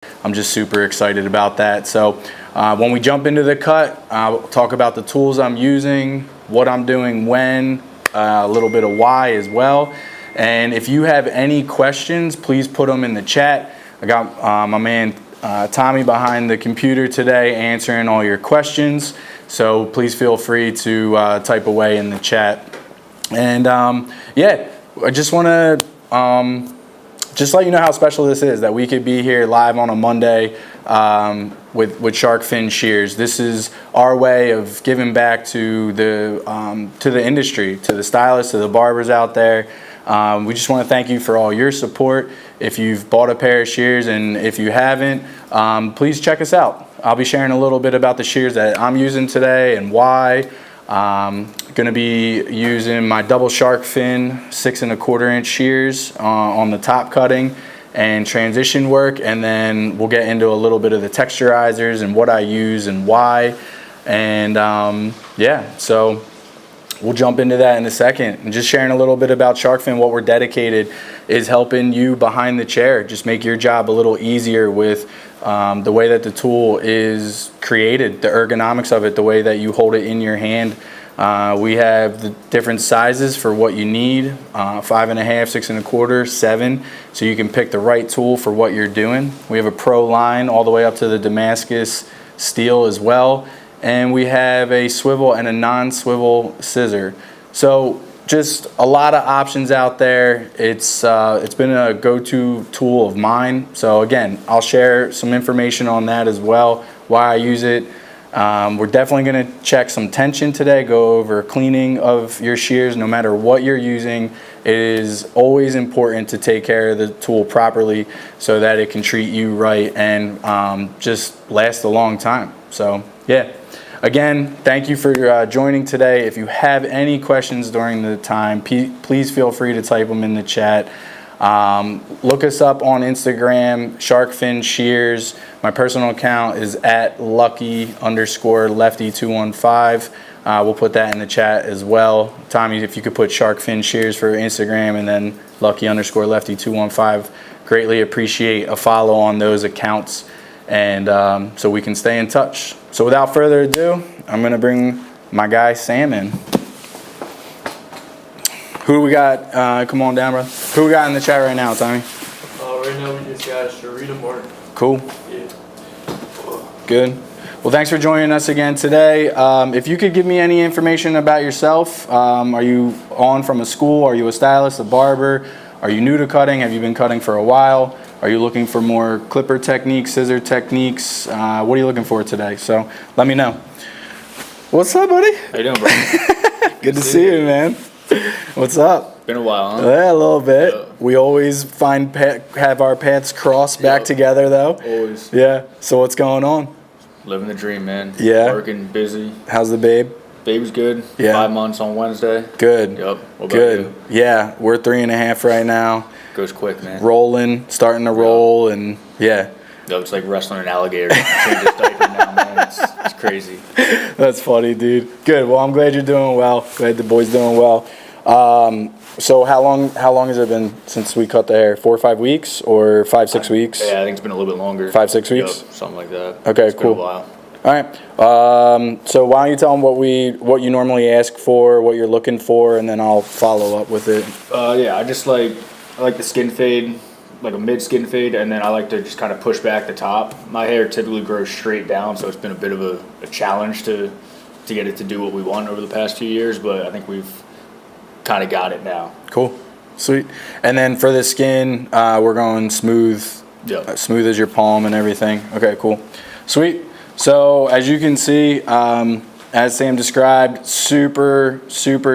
I'm just super excited about that. So when we jump into the cut, I'll talk about the tools I'm using, what I'm doing when, a little bit of why as well. And if you have any questions, please put them in the chat. I got my man Tommy behind the computer today answering all your questions. So please feel free to type away in the chat. And yeah, I just want to just let you know how special this is, that we could be here live on a Monday with Shark Fin Shears. This is our way of giving back to the industry, to the stylists, to the barbers out there. We just want to thank you for all your support. If you've bought a pair of shears, and if you haven't, please check us out. I'll be sharing a little bit about the shears that I'm using today and why. Going to be using my double shark fin 6 1/4 inch shears on the top cutting and transition work, and then we'll get into a little bit of the texturizers and what I use and why. And yeah, so we'll jump into that in a second. And just sharing a little bit about Shark Fin, what we're dedicated is helping you behind the chair just make your job a little easier with the way that the tool is created, the ergonomics of it, the way that you hold it in your hand. We have the different sizes for what you need, 5 1/2, 6 1/4, 7, so you can pick the right tool for what you're doing. We have a pro line all the way up to the Damascus steel as well, and we have a swivel and a non-swivel scissor. So just a lot of options out there. It's been a go-to tool of mine. So again, I'll share some information on that as well, why I use it. We're definitely going to check some tension today, go over cleaning of your shears. No matter what you're using, it is always important to take care of the tool properly so that it can treat you right and just last a long time. So yeah, again, thank you for joining today. If you have any questions during the time, please feel free to type them in the chat. Look us up on Instagram, Shark Fin Shears. My personal account is at lucky_lefty215. We'll put that in the chat as well. Tommy, if you could put Shark Fin Shears for Instagram and then lucky_lefty215. Greatly appreciate a follow on those accounts, and so we can stay in touch. So without further ado, I'm going to bring my guy Sam in. Who do we got? Come on down, bro. Who we got in the chat right now, Tommy? Right now we just got Sharita Martin. Cool. Yeah. Good. Well, thanks for joining us again today. If you could give me any information about yourself. Are you on from a school? Are you a stylist, a barber? Are you new to cutting? Have you been cutting for a while? Are you looking for more clipper techniques, scissor techniques? What are you looking for today? So let me know. What's up, buddy? How you doing, bro? Good to see you, man. What's up? Been a while, huh? Yeah, a little bit. Yeah. We always have our paths cross back together, though. Always. Yeah. So what's going on? Living the dream, man. Yeah. Working, busy. How's the babe? Baby's good. Yeah. 5 months on Wednesday. Good. Yep. What about Good. you? Yeah, we're 3.5 right now. Goes quick, man. Rolling, starting to roll, and yeah. Yo, it's like wrestling an alligator. Change his diaper now, man. It's crazy. That's funny, dude. Good. Well, I'm glad you're doing well. Glad the boy's doing well. So how long has it been since we cut the hair? 4 or 5 weeks, or 5, 6 weeks? Yeah, I think it's been a little bit longer. 5, 6 weeks? Yep, something like that. Okay, It's cool. Been a while. All right. So why don't you tell them what you normally ask for, what you're looking for, and then I'll follow up with it. Yeah, I like the skin fade, like a mid skin fade, and then I like to just kind of push back the top. My hair typically grows straight down, so it's been a bit of a challenge to get it to do what we want over the past few years, but I think we've kind of got it now. Cool. Sweet. And then for the skin, we're going smooth. Yep. Smooth as your palm and everything. Okay, cool. Sweet. So as you can see, as Sam described, super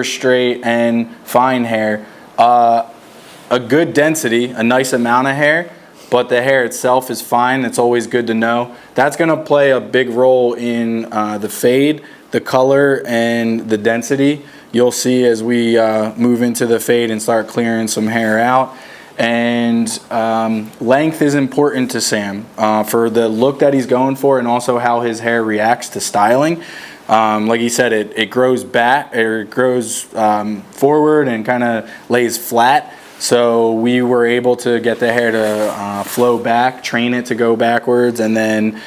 straight and fine hair. A good density, a nice amount of hair, but the hair itself is fine. It's always good to know. That's going to play a big role in the fade, the color, and the density. You'll see as we move into the fade and start clearing some hair out. And length is important to Sam for the look that he's going for, and also how his hair reacts to styling. Like he said, it grows back, or it grows forward and kind of lays flat. So we were able to get the hair to flow back, train it to go backwards, and then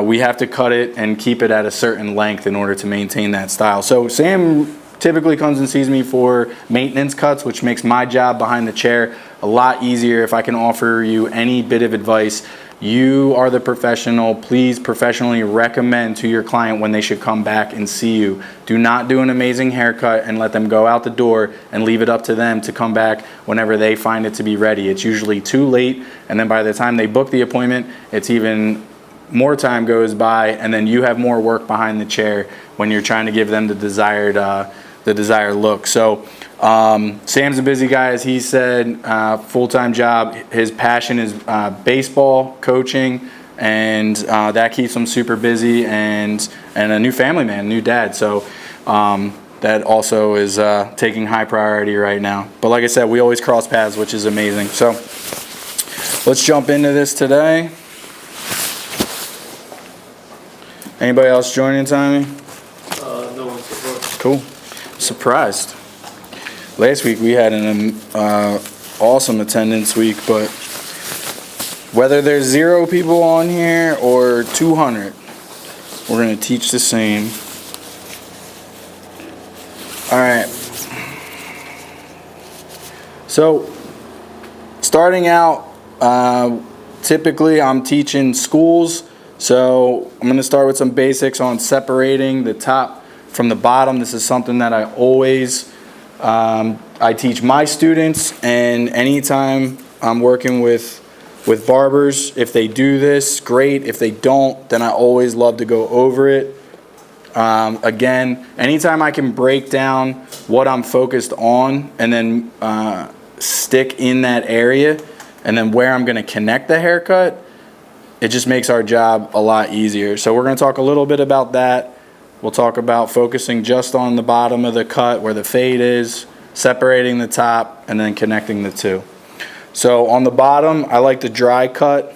we have to cut it and keep it at a certain length in order to maintain that style. So Sam typically comes and sees me for maintenance cuts, which makes my job behind the chair a lot easier. If I can offer you any bit of advice, you are the professional. Please professionally recommend to your client when they should come back and see you. Do not do an amazing haircut and let them go out the door and leave it up to them to come back whenever they find it to be ready. It's usually too late, and then by the time they book the appointment, it's even more time goes by, and then you have more work behind the chair when you're trying to give them the desired look. So Sam's a busy guy, as he said, full-time job. His passion is baseball, coaching, and that keeps him super busy, and a new family man, new dad. So that also is taking high priority right now. But like I said, we always cross paths, which is amazing. So let's jump into this today. Anybody else joining, Tommy? No one so far. Cool. Surprised. Last week we had an awesome attendance week, but whether there's 0 people on here or 200, we're going to teach the same. All right. So, starting out, typically I'm teaching schools, so I'm going to start with some basics on separating the top from the bottom. This is something that I always I teach my students, and anytime I'm working with barbers, if they do this, great. If they don't, then I always love to go over it. Again, anytime I can break down what I'm focused on and then stick in that area and then where I'm going to connect the haircut, it just makes our job a lot easier. So we're going to talk a little bit about that. We'll talk about focusing just on the bottom of the cut where the fade is, separating the top, and then connecting the two. So on the bottom, I like to dry cut.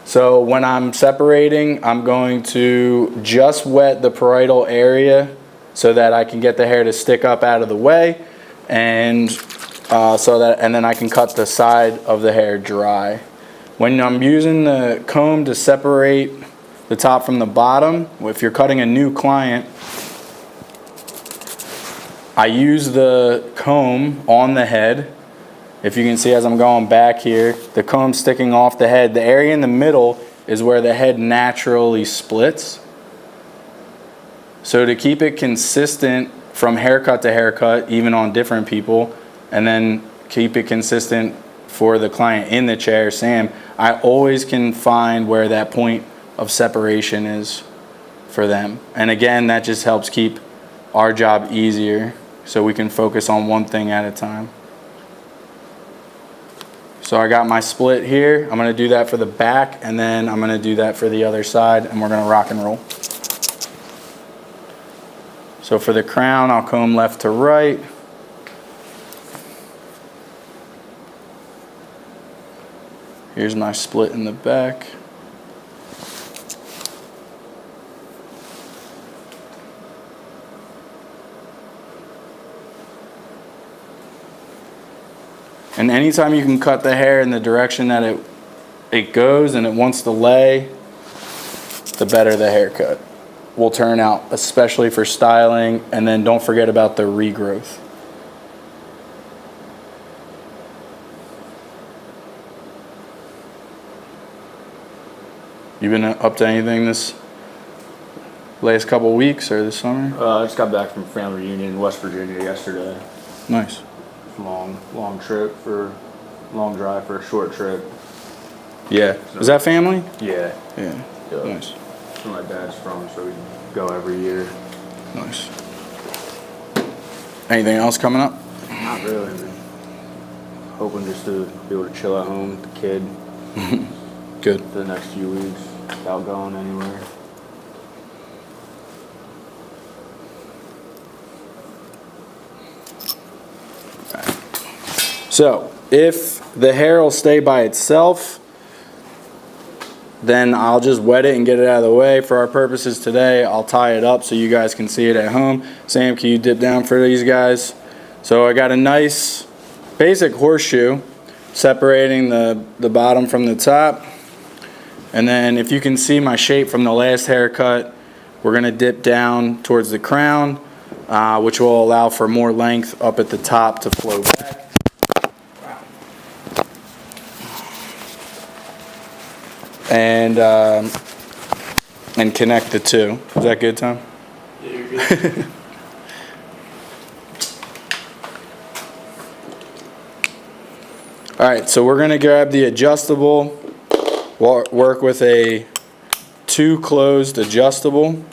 So when I'm separating, I'm going to just wet the parietal area so that I can get the hair to stick up out of the way, and then I can cut the side of the hair dry. When I'm using the comb to separate the top from the bottom, if you're cutting a new client, I use the comb on the head. If you can see as I'm going back here, the comb sticking off the head. The area in the middle is where the head naturally splits. So to keep it consistent from haircut to haircut, even on different people, and then keep it consistent for the client in the chair, Sam, I always can find where that point of separation is for them. And again, that just helps keep our job easier so we can focus on one thing at a time. So I got my split here. I'm going to do that for the back, and then I'm going to do that for the other side, and we're going to rock and roll. So for the crown, I'll comb left to right. Here's my split in the back. And anytime you can cut the hair in the direction that it goes and it wants to lay, the better the haircut will turn out, especially for styling. And then don't forget about the regrowth. You been up to anything this last couple weeks or this summer? I just got back from family reunion in West Virginia yesterday. Nice. Long trip for long drive for a short trip. Yeah. Is that family? Yeah. Yeah. Yeah. Nice. That's where my dad's from, so we go every year. Nice. Anything else coming up? Not really. Hoping just to be able to chill at home with the kid Good. for the next few weeks without going anywhere. So, if the hair will stay by itself, then I'll just wet it and get it out of the way. For our purposes today, I'll tie it up so you guys can see it at home. Sam, can you dip down for these guys? So I got a nice basic horseshoe, separating the bottom from the top. And then if you can see my shape from the last haircut, we're gonna dip down towards the crown, which will allow for more length up at the top to flow back. And connect the two. Is that good, Tom? Yeah, you're good. All right, so we're gonna grab the adjustable, work with a 2 closed adjustable.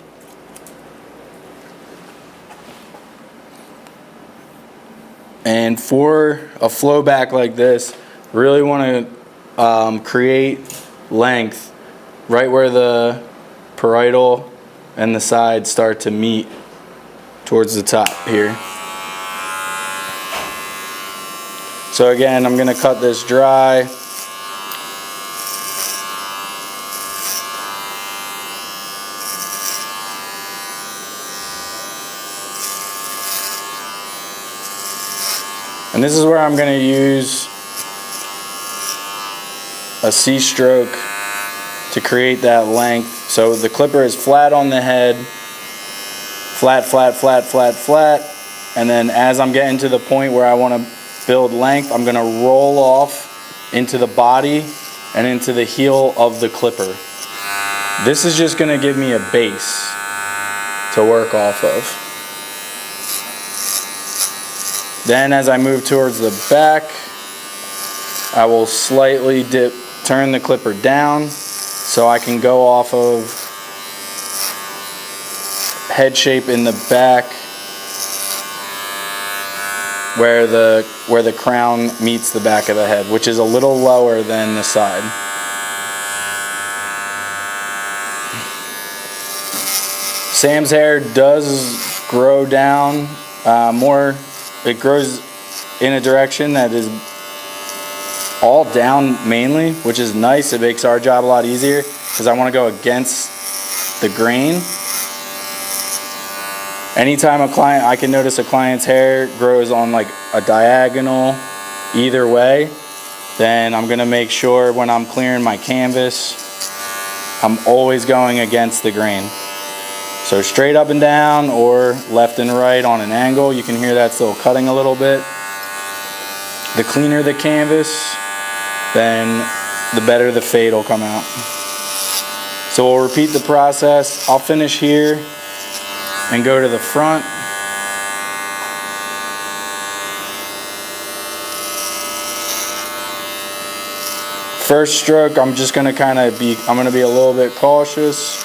And for a flow back like this, really want to create length right where the parietal and the side start to meet towards the top here. So again, I'm going to cut this dry. And this is where I'm going to use a C-stroke to create that length. So the clipper is flat on the head, flat, flat, flat, flat, flat. And then as I'm getting to the point where I want to build length, I'm going to roll off into the body and into the heel of the clipper. This is just going to give me a base to work off of. Then as I move towards the back, I will slightly turn the clipper down so I can go off of head shape in the back where the crown meets the back of the head, which is a little lower than the side. Sam's hair does grow down more. It grows in a direction that is all down mainly, which is nice. It makes our job a lot easier because I want to go against the grain. Anytime I can notice a client's hair grows on like a diagonal either way, then I'm going to make sure when I'm clearing my canvas, I'm always going against the grain. So straight up and down or left and right on an angle. You can hear that still cutting a little bit. The cleaner the canvas, then the better the fade will come out. So we'll repeat the process. I'll finish here and go to the front. First stroke, I'm just gonna I'm gonna be a little bit cautious.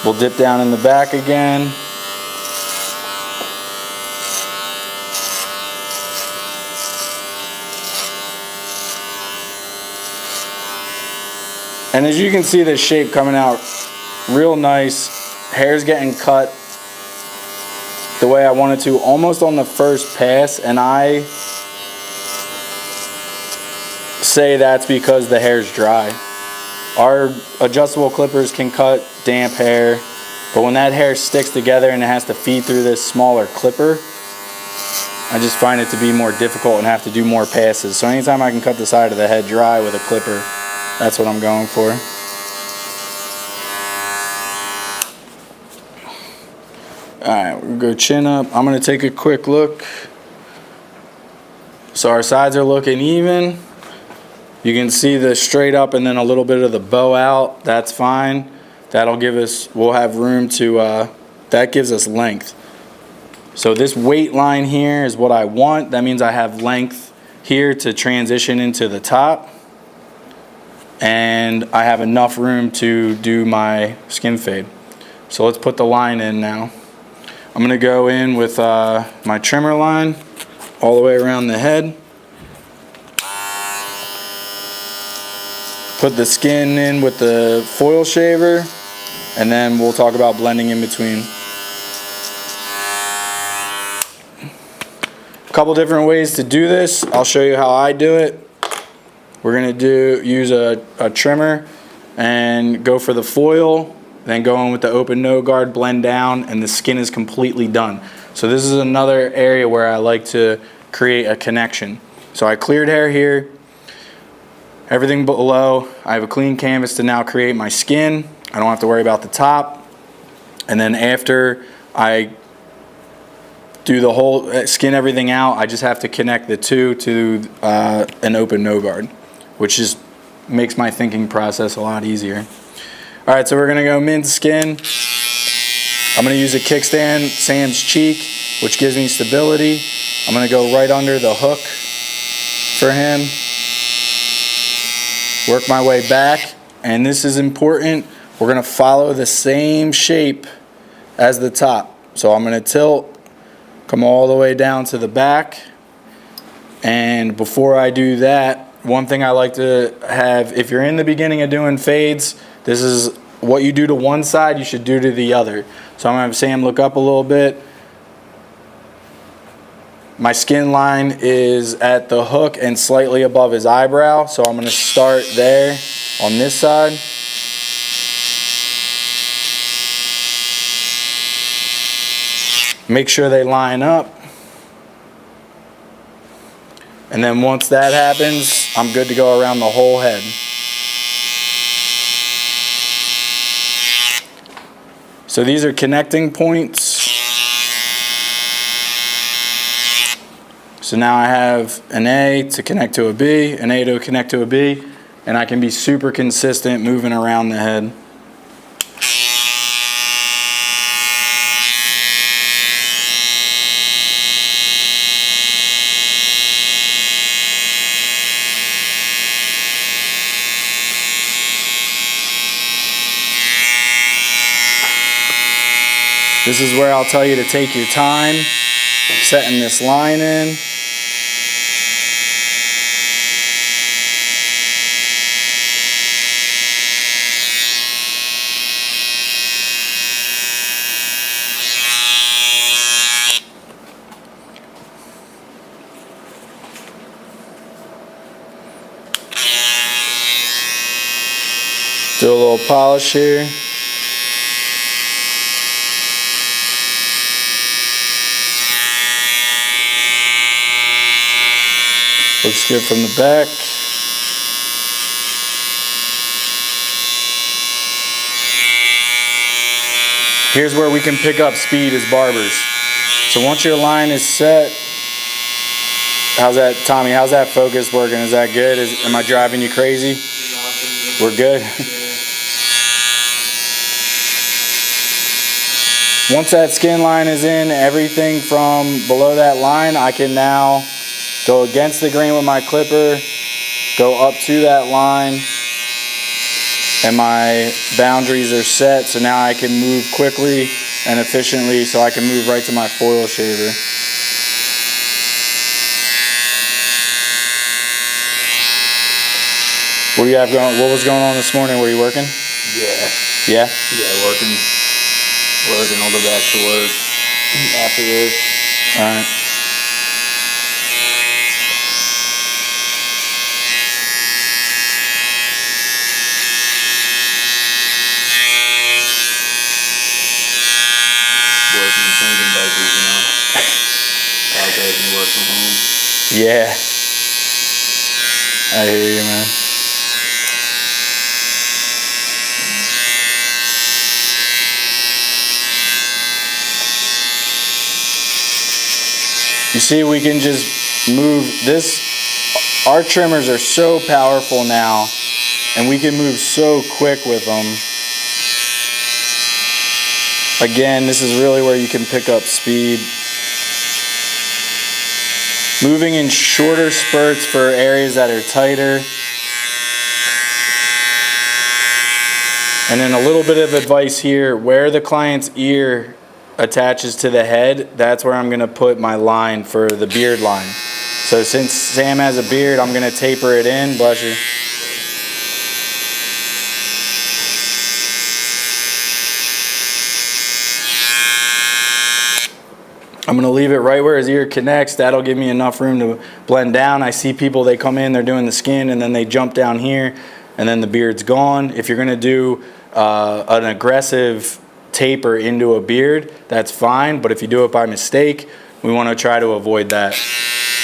We'll dip down in the back again. And as you can see, the shape coming out real nice. Hair's getting cut the way I wanted to, almost on the first pass, and I say that's because the hair's dry. Our adjustable clippers can cut damp hair, but when that hair sticks together and it has to feed through this smaller clipper, I just find it to be more difficult and have to do more passes. So anytime I can cut the side of the head dry with a clipper, that's what I'm going for. Alright, we'll go chin up. I'm going to take a quick look. So our sides are looking even. You can see the straight up and then a little bit of the bow out. That's fine. That'll give us, we'll have room to, that gives us length. So this weight line here is what I want. That means I have length here to transition into the top. And I have enough room to do my skin fade. So let's put the line in now. I'm gonna go in with my trimmer line all the way around the head. Put the skin in with the foil shaver, and then we'll talk about blending in between. A couple different ways to do this. I'll show you how I do it. We're gonna use a trimmer and go for the foil, then go in with the open no guard, blend down, and the skin is completely done. So this is another area where I like to create a connection. So I cleared hair here. Everything below, I have a clean canvas to now create my skin. I don't have to worry about the top. And then after I do the whole, skin everything out, I just have to connect the two to an open no guard, which just makes my thinking process a lot easier. All right, so we're gonna go mint skin. I'm gonna use a kickstand, Sam's Cheek, which gives me stability. I'm gonna go right under the hook for him. Work my way back, and this is important. We're gonna follow the same shape as the top. So I'm gonna tilt, come all the way down to the back. And before I do that, one thing I like to have, if you're in the beginning of doing fades, this is what you do to one side, you should do to the other. So I'm gonna have Sam look up a little bit. My skin line is at the hook and slightly above his eyebrow. So I'm gonna start there on this side. Make sure they line up. And then once that happens, I'm good to go around the whole head. So these are connecting points. So now I have an A to connect to a B, an A to connect to a B, and I can be super consistent moving around the head. This is where I'll tell you to take your time, setting this line in. Do a little polish here. Looks good from the back. Here's where we can pick up speed as barbers. So once your line is set, how's that, Tommy, how's that focus working? Is that good? Am I driving you crazy? We're good? Once that skin line is in, everything from below that line, I can now go against the grain with my clipper, go up to that line, and my boundaries are set, so now I can move quickly and efficiently, so I can move right to my foil shaver. What do you have going? What was going on this morning? Were you working? Yeah. Yeah? Yeah, working. I'll go back to work after this. All right. Working, changing diapers, you know. Guys having to work from home. Yeah. I hear you, man. You see, we can just move this. Our trimmers are so powerful now, and we can move so quick with them. Again, this is really where you can pick up speed. Moving in shorter spurts for areas that are tighter. And then a little bit of advice here, where the client's ear attaches to the head, that's where I'm gonna put my line for the beard line. So since Sam has a beard, I'm gonna taper it in, bless you. I'm gonna leave it right where his ear connects. That'll give me enough room to blend down. I see people, they come in, they're doing the skin, and then they jump down here, and then the beard's gone. If you're gonna do an aggressive taper into a beard, that's fine. But if you do it by mistake, we want to try to avoid that.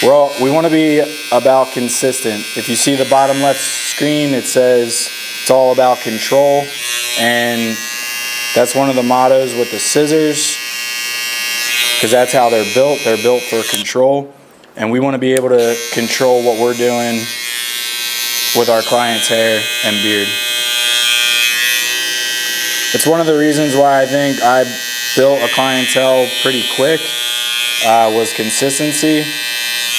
We want to be about consistent. If you see the bottom left screen, it says it's all about control. And that's one of the mottos with the scissors, because that's how they're built. They're built for control. And we want to be able to control what we're doing with our client's hair and beard. It's one of the reasons why I think I built a clientele pretty quick, was consistency.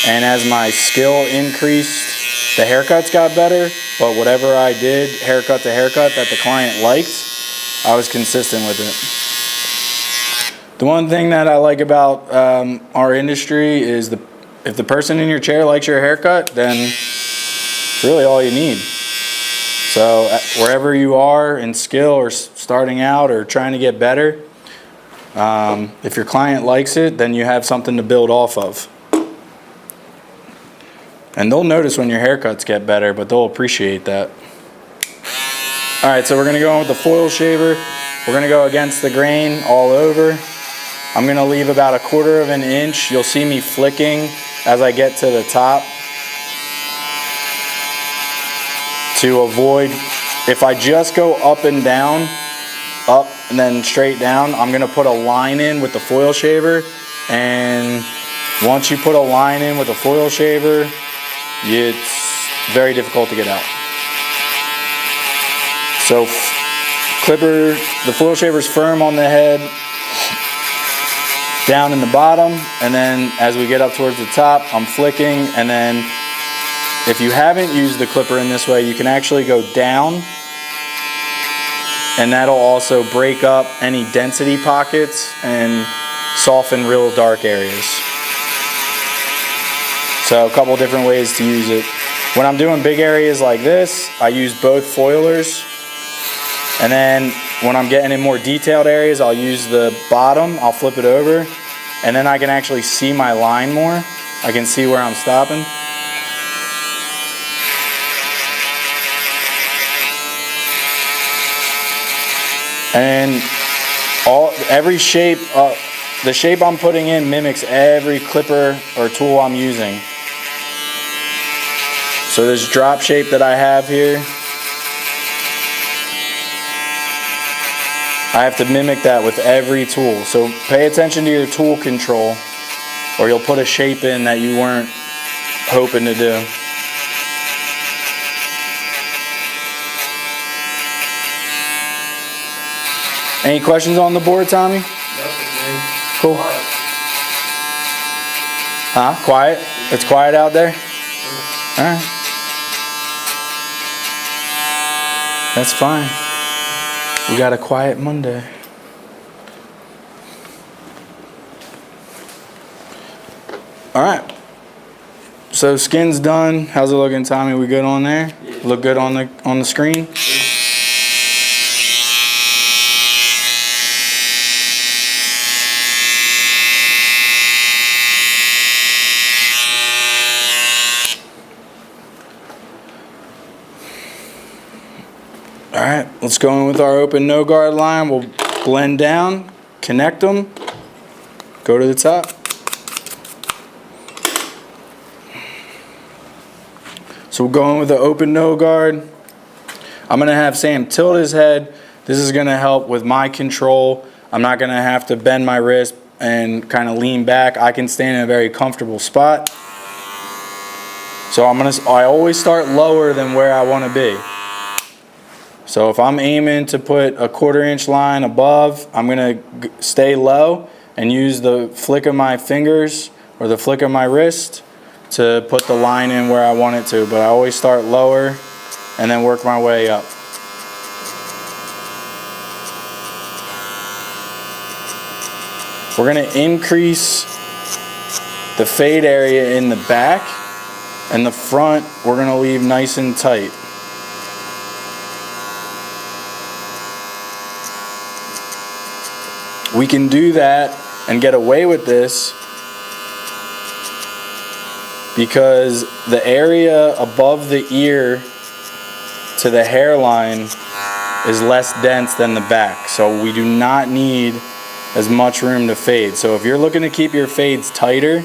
And as my skill increased, the haircuts got better, but whatever I did, haircut to haircut, that the client liked, I was consistent with it. The one thing that I like about our industry is if the person in your chair likes your haircut, then it's really all you need. So wherever you are in skill or starting out or trying to get better, if your client likes it, then you have something to build off of. And they'll notice when your haircuts get better, but they'll appreciate that. All right, so we're gonna go in with the foil shaver. We're gonna go against the grain all over. I'm gonna leave about 1/4 of an inch. You'll see me flicking as I get to the top to avoid, if I just go up and down, up and then straight down, I'm gonna put a line in with the foil shaver. And once you put a line in with a foil shaver, it's very difficult to get out. So clipper, the foil shaver's firm on the head, down in the bottom, and then as we get up towards the top, I'm flicking. And then if you haven't used the clipper in this way, you can actually go down, and that'll also break up any density pockets and soften real dark areas. So a couple different ways to use it. When I'm doing big areas like this, I use both foilers. And then when I'm getting in more detailed areas, I'll use the bottom, I'll flip it over, and then I can actually see my line more. I can see where I'm stopping. And every shape, the shape I'm putting in mimics every clipper or tool I'm using. So this drop shape that I have here, I have to mimic that with every tool. So pay attention to your tool control, or you'll put a shape in that you weren't hoping to do. Any questions on the board, Tommy? Cool. Huh? Quiet? It's quiet out there? All right. That's fine. We got a quiet Monday. All right. So skin's done. How's it looking, Tommy? We good on there? Yeah. Look good on the screen? All right, let's go in with our open no guard line. We'll blend down, connect them, go to the top. So we're going with the open no guard. I'm gonna have Sam tilt his head. This is gonna help with my control. I'm not gonna have to bend my wrist and kind of lean back. I can stand in a very comfortable spot. So I always start lower than where I wanna be. So if I'm aiming to put a 1/4 inch line above, I'm gonna stay low and use the flick of my fingers or the flick of my wrist to put the line in where I want it to. But I always start lower and then work my way up. We're gonna increase the fade area in the back, and the front we're gonna leave nice and tight. We can do that and get away with this because the area above the ear to the hairline is less dense than the back. So we do not need as much room to fade. So if you're looking to keep your fades tighter,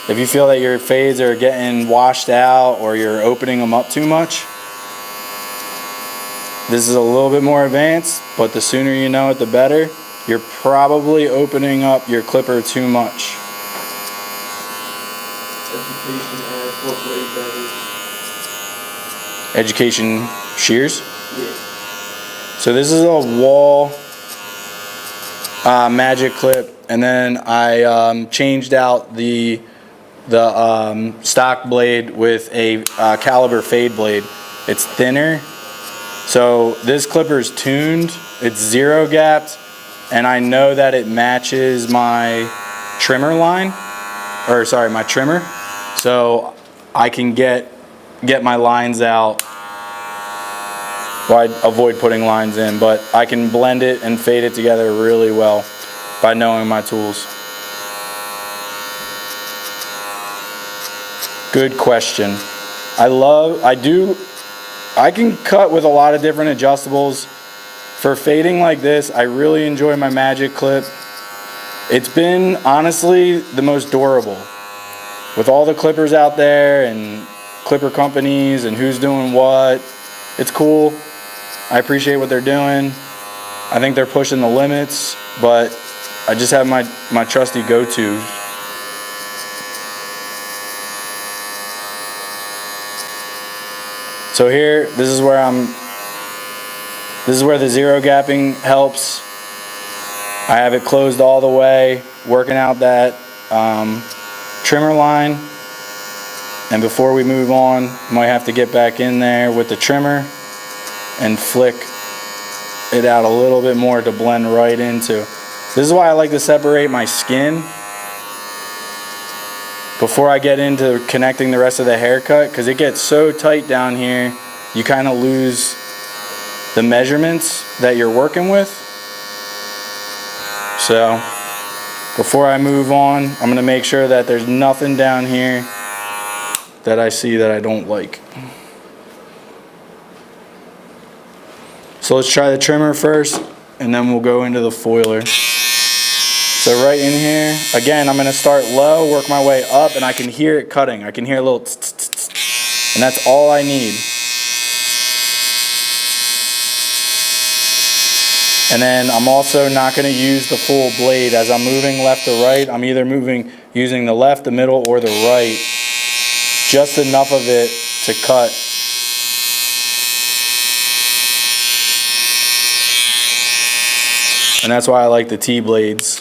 if you feel that your fades are getting washed out or you're opening them up too much, this is a little bit more advanced, but the sooner you know it, the better. You're probably opening up your clipper too much. Education has what way better. Education shears. Yeah. So this is a wall magic clip, and then I changed out the stock blade with a caliber fade blade. It's thinner, so this clipper is tuned. It's zero gapped, and I know that it matches my trimmer line, or sorry, my trimmer. So I can get my lines out. Well, I avoid putting lines in, but I can blend it and fade it together really well by knowing my tools. Good question. I can cut with a lot of different adjustables. For fading like this, I really enjoy my magic clip. It's been honestly the most durable. With all the clippers out there and clipper companies and who's doing what, it's cool. I appreciate what they're doing. I think they're pushing the limits, but I just have my trusty go-to. So here, this is where the zero gapping helps. I have it closed all the way, working out that trimmer line. And before we move on, might have to get back in there with the trimmer and flick it out a little bit more to blend right into. This is why I like to separate my skin before I get into connecting the rest of the haircut, because it gets so tight down here, you kind of lose the measurements that you're working with. So before I move on, I'm gonna make sure that there's nothing down here that I see that I don't like. So let's try the trimmer first, and then we'll go into the foiler. So right in here, again, I'm gonna start low, work my way up, and I can hear it cutting. I can hear a little tss, tss, tss, tss, and that's all I need. And then I'm also not gonna use the full blade. As I'm moving left to right, I'm either using the left, the middle, or the right. Just enough of it to cut. And that's why I like the T-blades.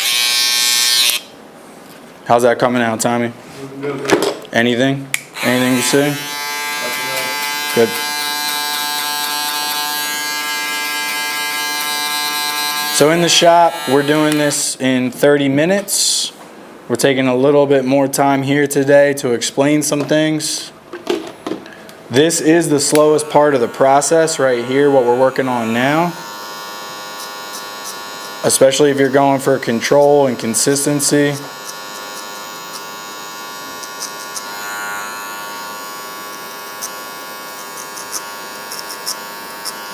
How's that coming out, Tommy? Good. Anything? Anything you see? Good. So in the shop, we're doing this in 30 minutes. We're taking a little bit more time here today to explain some things. This is the slowest part of the process right here, what we're working on now. Especially if you're going for control and consistency.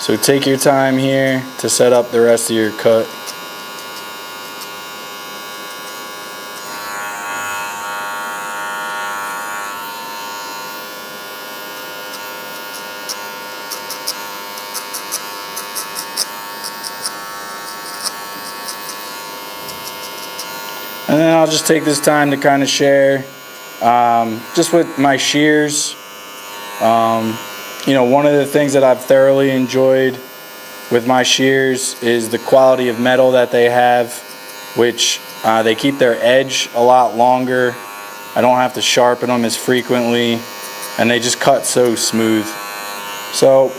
So take your time here to set up the rest of your cut. And then I'll just take this time to kind of share just with my shears. You know, one of the things that I've thoroughly enjoyed with my shears is the quality of metal that they have, which they keep their edge a lot longer. I don't have to sharpen them as frequently, and they just cut so smooth. So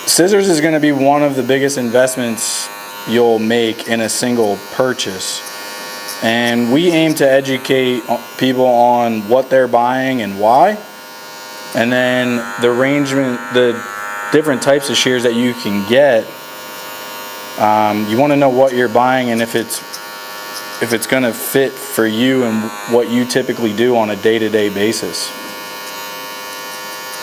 scissors is going to be one of the biggest investments you'll make in a single purchase. And we aim to educate people on what they're buying and why. And then the arrangement, the different types of shears that you can get. You want to know what you're buying and if it's going to fit for you and what you typically do on a day-to-day basis.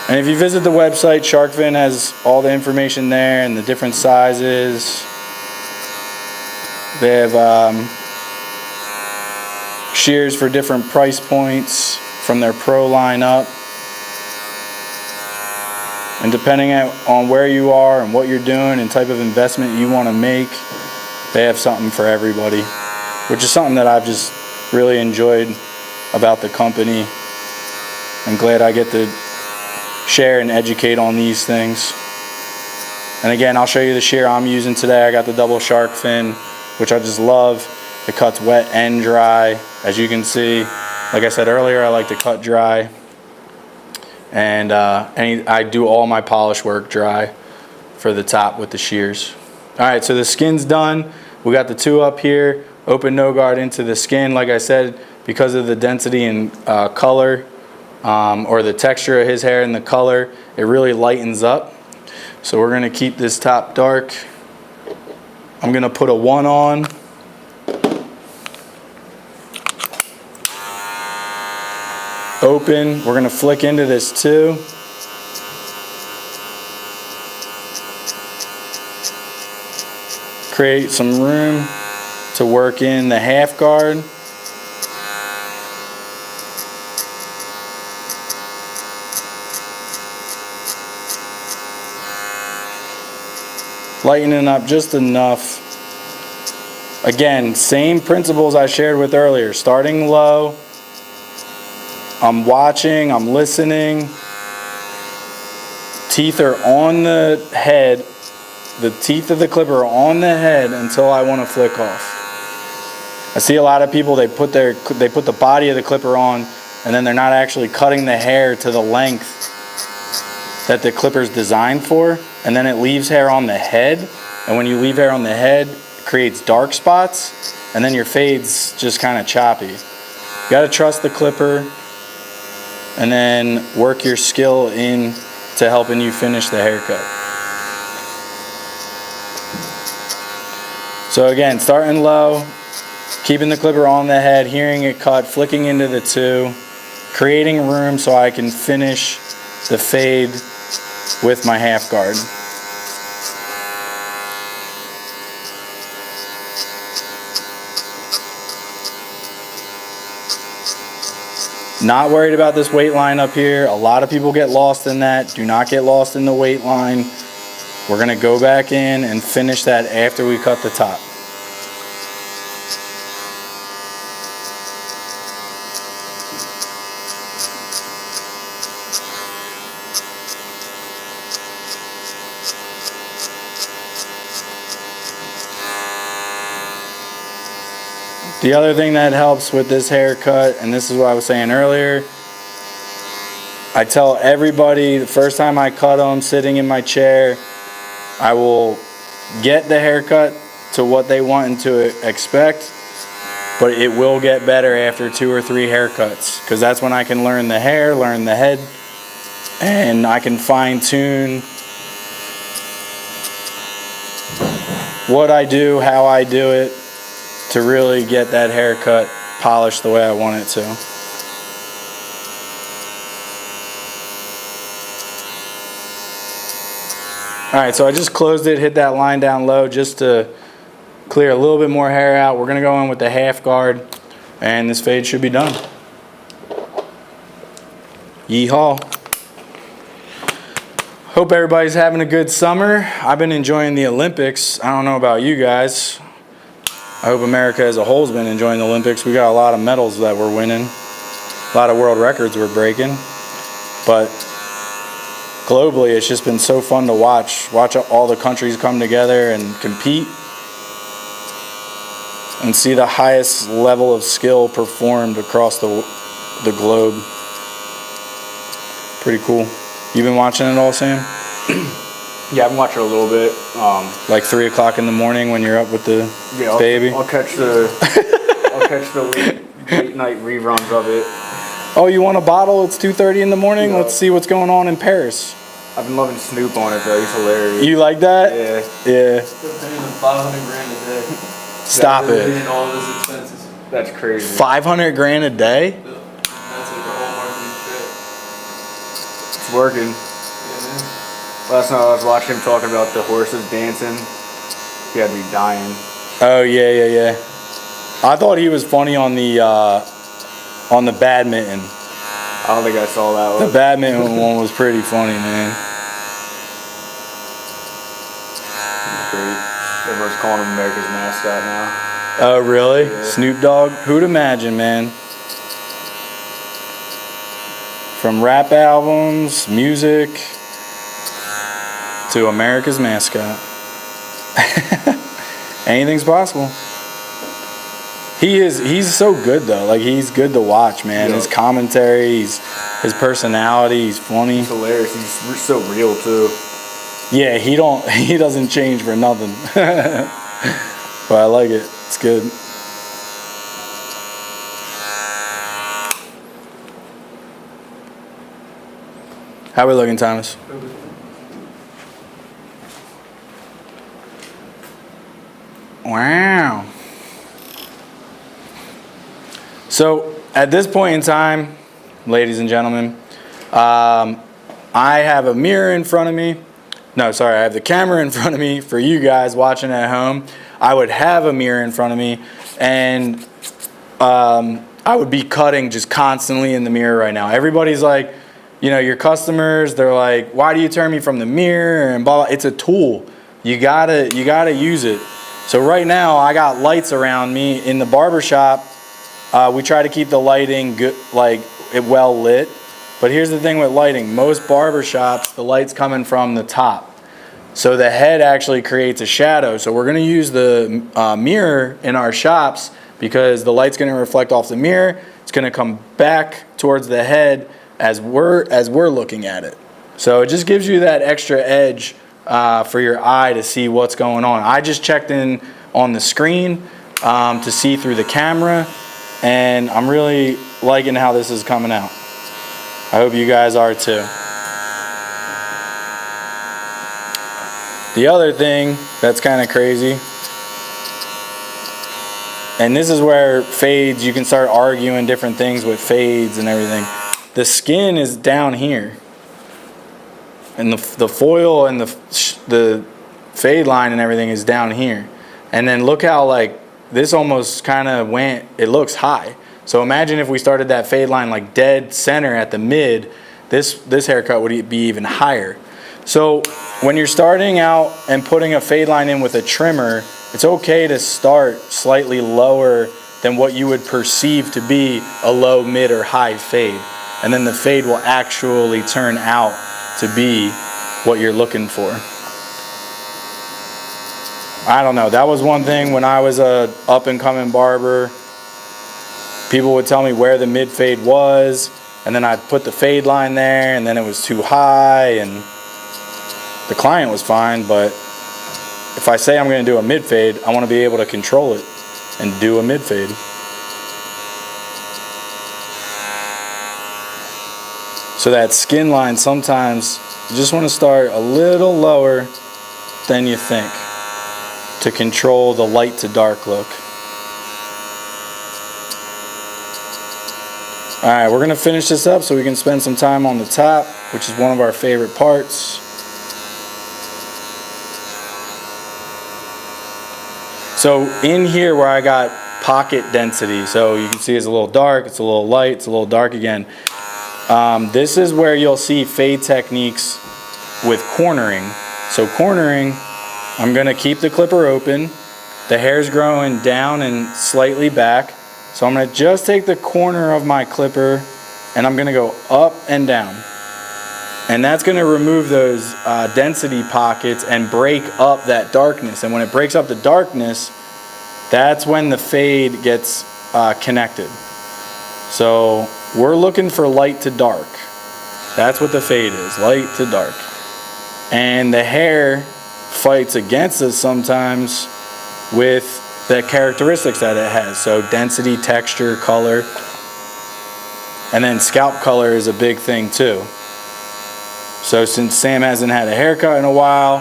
And if you visit the website, Sharkfin has all the information there and the different sizes. They have shears for different price points from their pro line up. And depending on where you are and what you're doing and type of investment you want to make, they have something for everybody, which is something that I've just really enjoyed about the company. I'm glad I get to share and educate on these things. And again, I'll show you the shear I'm using today. I got the double shark fin, which I just love. It cuts wet and dry. As you can see, like I said earlier, I like to cut dry. And I do all my polish work dry for the top with the shears. All right, so the skin's done. We got the two up here, open no guard into the skin. Like I said, because of the density and color, or the texture of his hair and the color, it really lightens up. So we're gonna keep this top dark. I'm gonna put a 1 on. Open, we're gonna flick into this 2. Create some room to work in the half guard. Lightening up just enough. Again, same principles I shared with earlier. Starting low. I'm watching, I'm listening. Teeth are on the head. The teeth of the clipper are on the head until I want to flick off. I see a lot of people, they put the body of the clipper on and then they're not actually cutting the hair to the length that the clipper's designed for, and then it leaves hair on the head, and when you leave hair on the head, it creates dark spots, and then your fade's just kind of choppy. You gotta trust the clipper, and then work your skill in to helping you finish the haircut. So again, starting low, keeping the clipper on the head, hearing it cut, flicking into the 2, creating room so I can finish the fade with my half guard. Not worried about this weight line up here. A lot of people get lost in that. Do not get lost in the weight line. We're gonna go back in and finish that after we cut the top. The other thing that helps with this haircut, and this is what I was saying earlier, I tell everybody the first time I cut them sitting in my chair, I will get the haircut to what they want and to expect, but it will get better after 2 or 3 haircuts, because that's when I can learn the hair, learn the head, and I can fine tune what I do, how I do it, to really get that haircut polished the way I want it to. Alright, so I just closed it, hit that line down low just to clear a little bit more hair out. We're going to go in with the half guard, and this fade should be done. Yeehaw. Hope everybody's having a good summer. I've been enjoying the Olympics. I don't know about you guys. I hope America as a whole has been enjoying the Olympics. We got a lot of medals that we're winning. A lot of world records we're breaking. But globally, it's just been so fun to watch. Watch all the countries come together and compete. And see the highest level of skill performed across the globe. Pretty cool. You been watching it all, Sam? Yeah, I've been watching a little bit. Like 3 o'clock in the morning when you're up with the baby? I'll catch the late night reruns of it. Oh, you want a bottle? It's 2:30 in the morning? Yeah. Let's see what's going on in Paris. I've been loving Snoop on it though. He's hilarious. You like that? Yeah. Yeah. They're paying them $500,000 a day. Stop They're it. paying all of his expenses. That's crazy. $500,000 a day? That's like a whole marketing It's working. Yeah, man. Last night I was watching him talking about the horses dancing. He had me dying. Oh yeah. I thought he was funny on the badminton. I don't think I saw that The one. badminton one was pretty funny, man. Great. Everyone's calling him America's mascot now. Oh really? Yeah. Snoop Dogg? Who'd imagine, man? From rap albums, music, to America's mascot. Anything's possible. He's so good though. Like he's good to watch, man. Yeah. His commentary, his personality, he's funny. He's hilarious. He's so real too. Yeah, he doesn't change for nothing. But I like it. It's good. How we looking, Thomas? Wow. So at this point in time, ladies and gentlemen, I have a mirror in front of me. No, sorry, I have the camera in front of me for you guys watching at home. I would have a mirror in front of me, and I would be cutting just constantly in the mirror right now. Everybody's like, you know, your customers, they're like, why do you turn me from the mirror and blah, blah. It's a tool. You gotta use it. So right now I got lights around me in the barber shop. We try to keep the lighting good, like it well lit. But here's the thing with lighting. Most barber shops, the light's coming from the top. So the head actually creates a shadow. So we're gonna use the mirror in our shops because the light's gonna reflect off the mirror. It's gonna come back towards the head as we're looking at it. So it just gives you that extra edge for your eye to see what's going on. I just checked in on the screen to see through the camera, and I'm really liking how this is coming out. I hope you guys are too. The other thing that's kind of crazy, and this is where fades, you can start arguing different things with fades and everything. The skin is down here, and the foil and the fade line and everything is down here. And then look how like this almost kind of went, it looks high. So imagine if we started that fade line like dead center at the mid, this haircut would be even higher. So when you're starting out and putting a fade line in with a trimmer, it's okay to start slightly lower than what you would perceive to be a low, mid, or high fade. And then the fade will actually turn out to be what you're looking for. I don't know, that was one thing when I was a up and coming barber. People would tell me where the mid fade was, and then I'd put the fade line there, and then it was too high, and the client was fine, but if I say I'm gonna do a mid fade, I wanna be able to control it and do a mid fade. So that skin line, sometimes you just wanna start a little lower than you think to control the light to dark look. All right, we're gonna finish this up so we can spend some time on the top, which is one of our favorite parts. So in here where I got pocket density, so you can see it's a little dark, it's a little light, it's a little dark again. This is where you'll see fade techniques with cornering. So cornering, I'm gonna keep the clipper open. The hair's growing down and slightly back. So I'm gonna just take the corner of my clipper and I'm gonna go up and down. And that's gonna remove those density pockets and break up that darkness. And when it breaks up the darkness, that's when the fade gets connected. So we're looking for light to dark. That's what the fade is, light to dark. And the hair fights against us sometimes with the characteristics that it has. So density, texture, color. And then scalp color is a big thing too. So since Sam hasn't had a haircut in a while,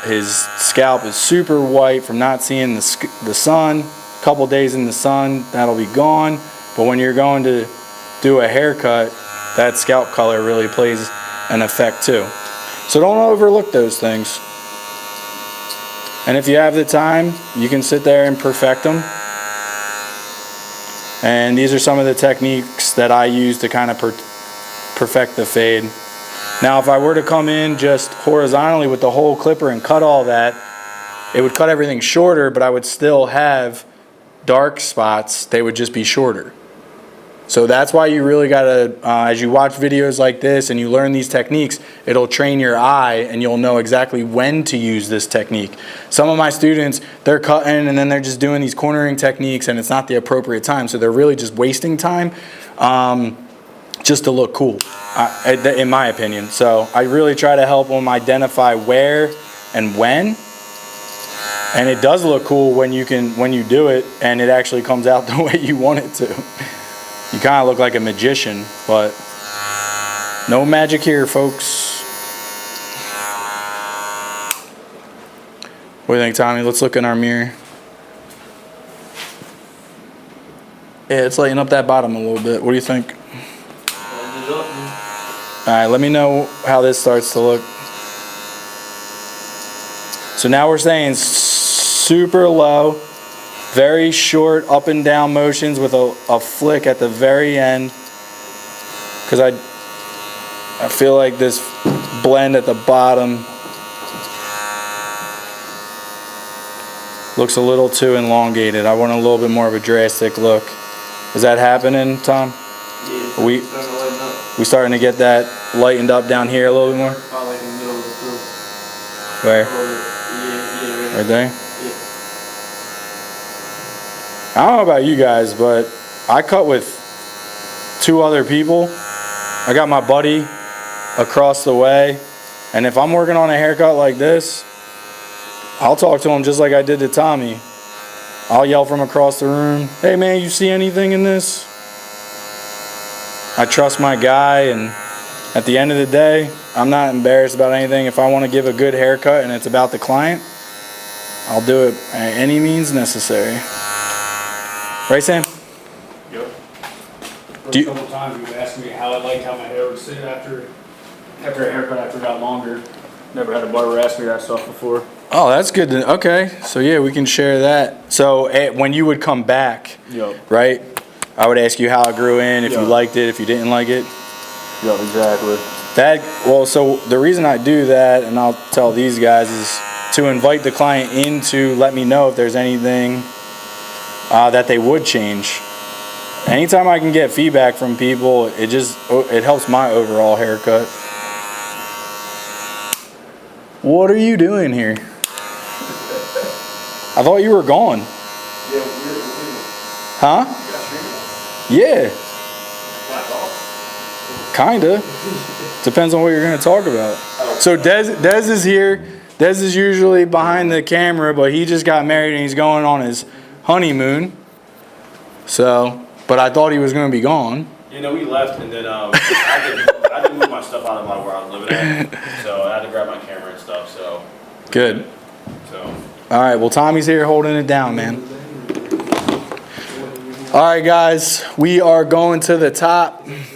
his scalp is super white from not seeing the sun. A couple days in the sun, that'll be gone. But when you're going to do a haircut, that scalp color really plays an effect too. So don't overlook those things. And if you have the time, you can sit there and perfect them. And these are some of the techniques that I use to kind of perfect the fade. Now, if I were to come in just horizontally with the whole clipper and cut all that, it would cut everything shorter, but I would still have dark spots. They would just be shorter. So that's why you really gotta, as you watch videos like this and you learn these techniques, it'll train your eye and you'll know exactly when to use this technique. Some of my students, they're cutting and then they're just doing these cornering techniques and it's not the appropriate time. So they're really just wasting time just to look cool, in my opinion. So I really try to help them identify where and when. And it does look cool when you do it and it actually comes out the way you want it to. You kind of look like a magician, but no magic here, folks. What do you think, Tommy? Let's look in our mirror. Yeah, let's lighten up that bottom a little bit. What do you think? All right, let me know how this starts to look. So now we're saying super low. Very short up and down motions with a flick at the very end. Because I feel like this blend at the bottom looks a little too elongated. I want a little bit more of a drastic look. Is that happening, Tom? Yeah, we starting to get that lightened up down here a little bit more? probably in the middle of the field. Where? Yeah, Right there? I don't know about you guys, but I cut with 2 other people. I got my buddy across the way, and if I'm working on a haircut like this, I'll talk to him just like I did to Tommy. I'll yell from across the room, "Hey man, you see anything in this?" I trust my guy, and at the end of the day, I'm not embarrassed about anything. If I want to give a good haircut and it's about the client, I'll do it at any means necessary. Right, Sam? Yep. Do you- A couple times you've asked me how I liked how my hair would sit after a haircut after it got longer. Never had a barber ask me that stuff before. Oh, that's good. Okay, so yeah, we can share that. So when you would come back, Yep. right, I would ask you how it grew in, if you Yeah. liked it, if you didn't like it. Yep, exactly. So the reason I do that, and I'll tell these guys, is to invite the client in to let me know if there's anything that they would change. Anytime I can get feedback from people, it helps my overall haircut. What are you doing here? I thought you were gone. Yeah, we're Huh? Yeah. Kinda. Depends on what you're gonna talk about. So Dez is here. Dez is usually behind the camera, but he just got married and he's going on his honeymoon. So, but I thought he was gonna be gone. You know, we left and then I had to move my stuff out of where I was living at. So I had to grab my camera and stuff. So Good. so All right. Well, Tommy's here holding it down, man. All right, guys. We are going to the top. This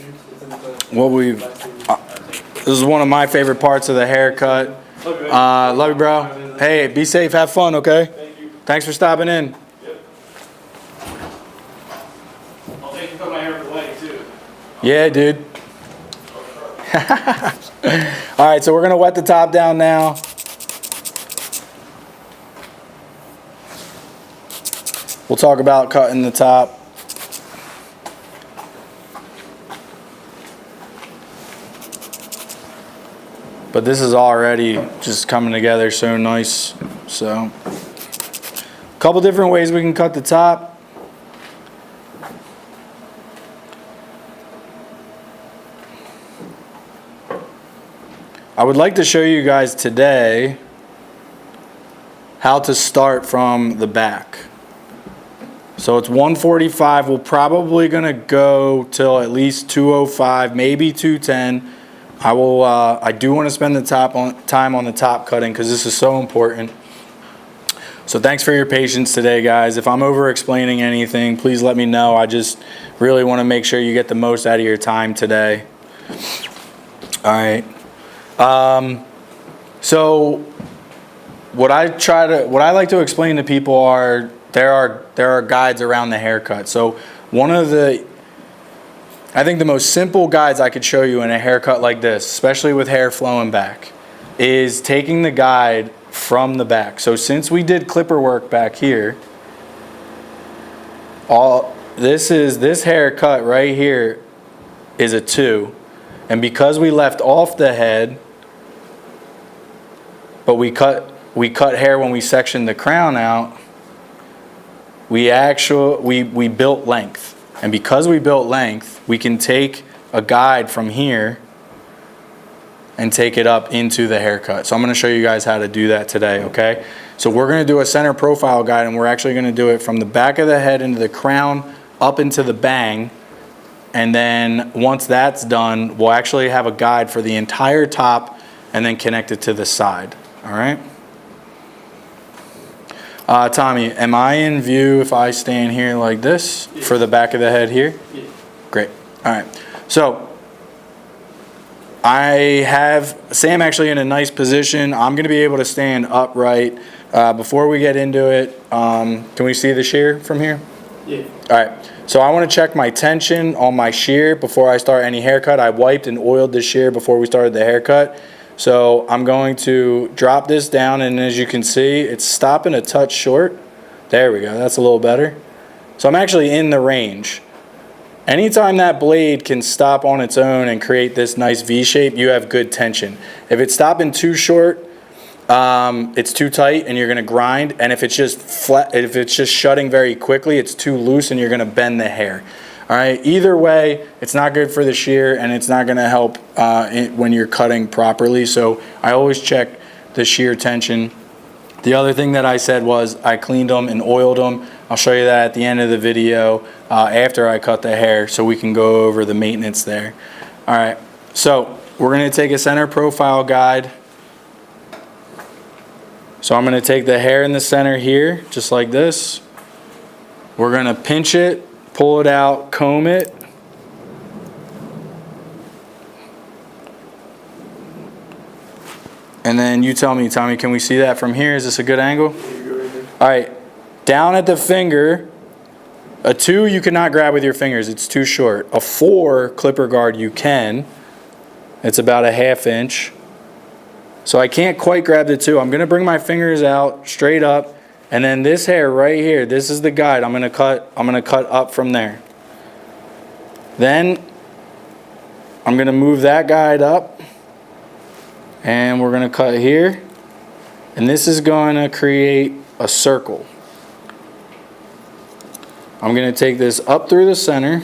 is one of my favorite parts of the haircut. Love you, bro. Hey, be safe. Have fun, okay? thank you. Thanks for stopping in. I'll take you cut my hair away too. Yeah, dude. All right, so we're gonna wet the top down now. We'll talk about cutting the top. But this is already just coming together so nice. So, a couple different ways we can cut the top. I would like to show you guys today how to start from the back. So it's 145. We're probably gonna go till at least 205, maybe 210. I do want to spend the time on the top cutting because this is so important. So thanks for your patience today, guys. If I'm over explaining anything, please let me know. I just really want to make sure you get the most out of your time today. All right. So what I like to explain to people are there are guides around the haircut. So one of I think the most simple guides I could show you in a haircut like this, especially with hair flowing back, is taking the guide from the back. So since we did clipper work back here, this haircut right here is a 2. And because we left off the head, but we cut hair when we sectioned the crown out, we built length. And because we built length, we can take a guide from here and take it up into the haircut. So I'm going to show you guys how to do that today, okay? So we're going to do a center profile guide, and we're actually going to do it from the back of the head into the crown up into the bang. And then once that's done, we'll actually have a guide for the entire top and then connect it to the side, all right? Tommy, am I in view if I stand here like this for the back of the head here? Yeah. Great. All right. So I have Sam actually in a nice position. I'm going to be able to stand upright. Before we get into it, can we see the shear from here? Yeah. All right. So I want to check my tension on my shear before I start any haircut. I wiped and oiled the shear before we started the haircut. So I'm going to drop this down, and as you can see, it's stopping a touch short. There we go. That's a little better. So I'm actually in the range. Anytime that blade can stop on its own and create this nice V shape, you have good tension. If it's stopping too short, it's too tight and you're going to grind. And if it's just flat, if it's just shutting very quickly, it's too loose and you're going to bend the hair. All right. Either way, it's not good for the shear, and it's not going to help when you're cutting properly. So I always check the shear tension. The other thing that I said was I cleaned them and oiled them. I'll show you that at the end of the video after I cut the hair, so we can go over the maintenance there. All right. So we're going to take a center profile guide. So I'm going to take the hair in the center here, just like this. We're going to pinch it, pull it out, comb it. And then you tell me, Tommy, can we see that from here? Is this a good angle? All right. Down at the finger, a 2 you cannot grab with your fingers. It's too short. A 4 clipper guard you can. It's about a 1/2 inch. So I can't quite grab the 2. I'm going to bring my fingers out straight up. And then this hair right here, this is the guide. I'm going to cut up from there. Then I'm going to move that guide up, and we're going to cut here. And this is going to create a circle. I'm going to take this up through the center.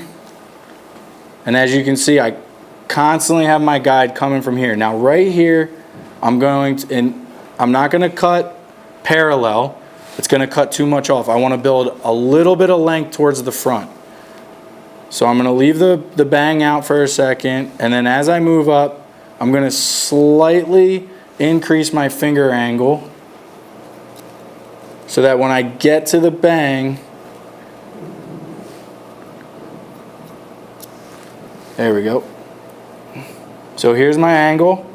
And as you can see, I constantly have my guide coming from here. Now right here, I'm not going to cut parallel. It's going to cut too much off. I want to build a little bit of length towards the front. So I'm going to leave the bang out for a second, and then as I move up, I'm going to slightly increase my finger angle so that when I get to the bang, there we go. So here's my angle.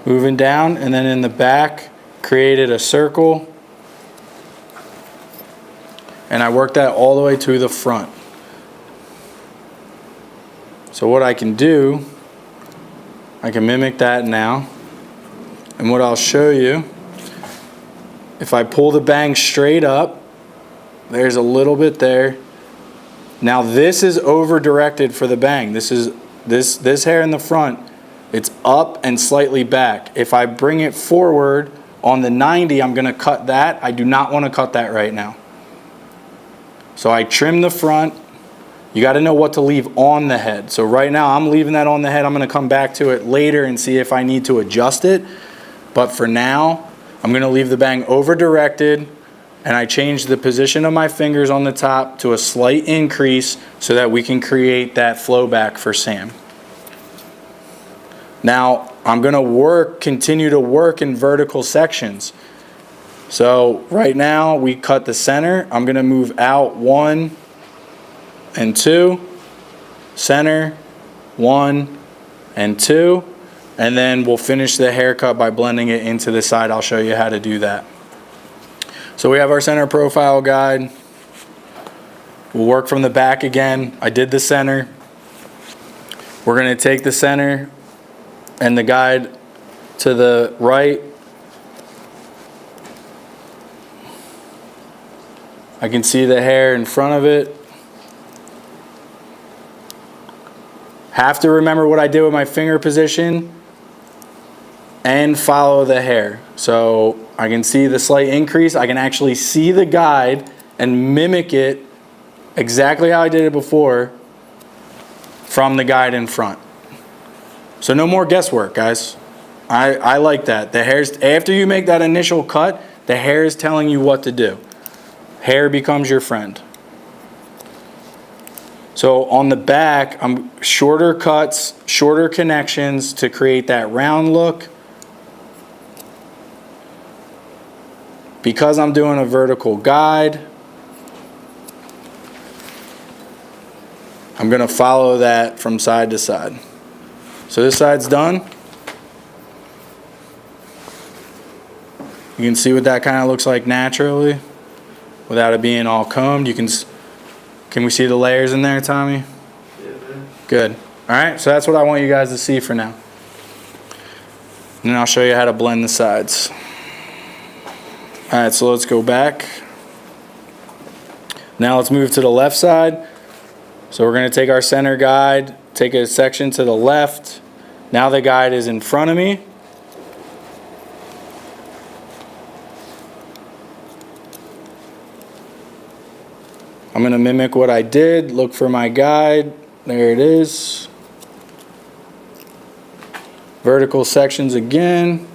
Moving down, and then in the back, created a circle. And I worked that all the way to the front. So what I can do, I can mimic that now. And what I'll show you, if I pull the bang straight up, there's a little bit there. Now this is over directed for the bang. This is this hair in the front. It's up and slightly back. If I bring it forward on the 90, I'm going to cut that. I do not want to cut that right now. So I trim the front. You got to know what to leave on the head. So right now I'm leaving that on the head. I'm going to come back to it later and see if I need to adjust it. But for now, I'm going to leave the bang over directed, and I change the position of my fingers on the top to a slight increase so that we can create that flow back for Sam. Now, I'm going to continue to work in vertical sections. So right now we cut the center. I'm going to move out 1, and 2, center, 1 and 2, and then we'll finish the haircut by blending it into the side. I'll show you how to do that. So we have our center profile guide. We'll work from the back again. I did the center. We're going to take the center and the guide to the right. I can see the hair in front of it. Have to remember what I did with my finger position and follow the hair. So I can see the slight increase. I can actually see the guide and mimic it exactly how I did it before from the guide in front. So no more guesswork, guys. I like that. The hair's, after you make that initial cut, the hair is telling you what to do. Hair becomes your friend. So on the back, I'm shorter cuts, shorter connections to create that round look. Because I'm doing a vertical guide, I'm going to follow that from side to side. So this side's done. You can see what that kind of looks like naturally without it being all combed. You can we see the layers in there, Tommy? Yeah, man. Good. All right, so that's what I want you guys to see for now. And then I'll show you how to blend the sides. All right, so let's go back. Now let's move to the left side. So we're going to take our center guide, take a section to the left. Now the guide is in front of me. I'm going to mimic what I did. Look for my guide. There it is. Vertical sections again.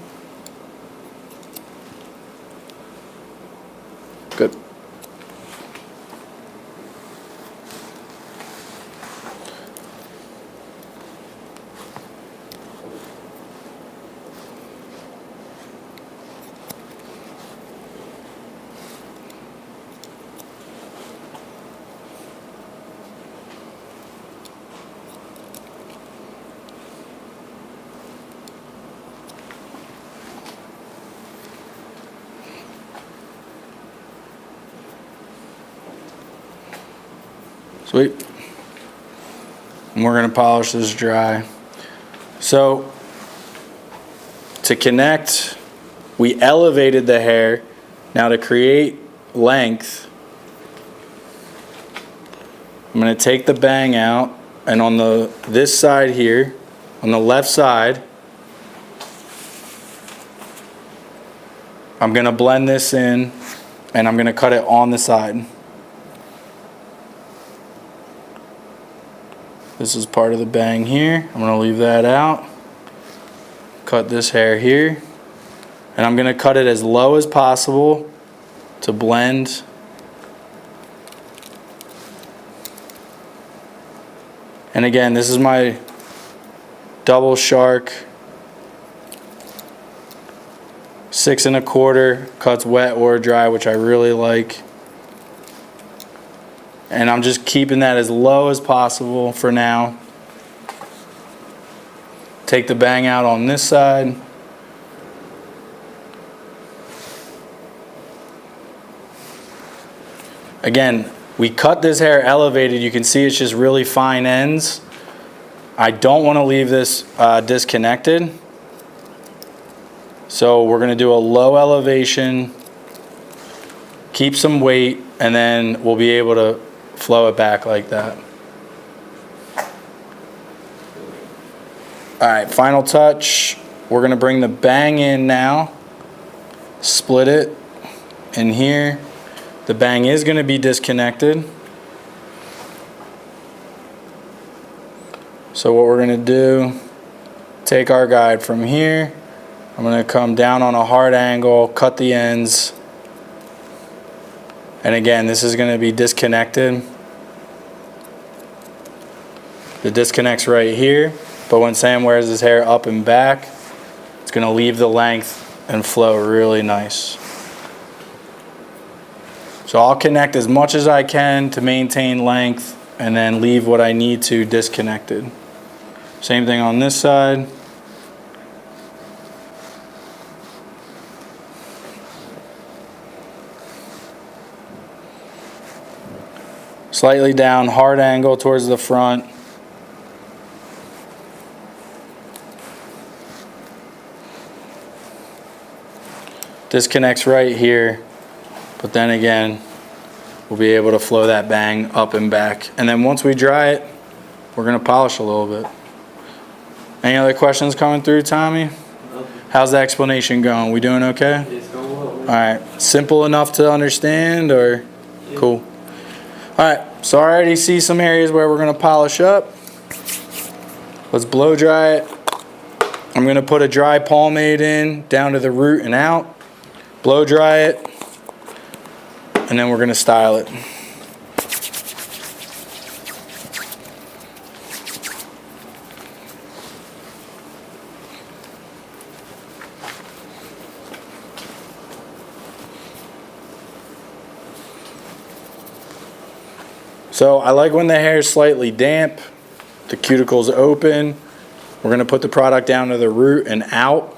Good. Sweet. And we're going to polish this dry. So to connect, we elevated the hair. Now to create length, I'm going to take the bang out, and on this side here, on the left side, I'm going to blend this in, and I'm going to cut it on the side. This is part of the bang here. I'm going to leave that out. Cut this hair here. And I'm going to cut it as low as possible to blend. And again, this is my double shark 6 1/4, cuts wet or dry, which I really like. And I'm just keeping that as low as possible for now. Take the bang out on this side. Again, we cut this hair elevated. You can see it's just really fine ends. I don't want to leave this disconnected. So we're going to do a low elevation, keep some weight, and then we'll be able to flow it back like that. All right, final touch. We're going to bring the bang in now. Split it in here. The bang is going to be disconnected. So what we're going to do, take our guide from here. I'm going to come down on a hard angle, cut the ends. And again, this is going to be disconnected. The disconnect's right here, but when Sam wears his hair up and back, it's going to leave the length and flow really nice. So I'll connect as much as I can to maintain length. and then leave what I need to disconnected. Same thing on this side. Slightly down, hard angle towards the front. Disconnects right here, but then again, we'll be able to flow that bang up and back. And then once we dry it, we're gonna polish a little bit. Any other questions coming through, Tommy? How's the explanation going? We doing okay? It's going well. All right, simple enough to understand, or cool? All right, so I already see some areas where we're gonna polish up. Let's blow dry it. I'm gonna put a dry pomade in down to the root and out. Blow dry it, and then we're gonna style it. So I like when the hair is slightly damp, the cuticle's open. We're gonna put the product down to the root and out.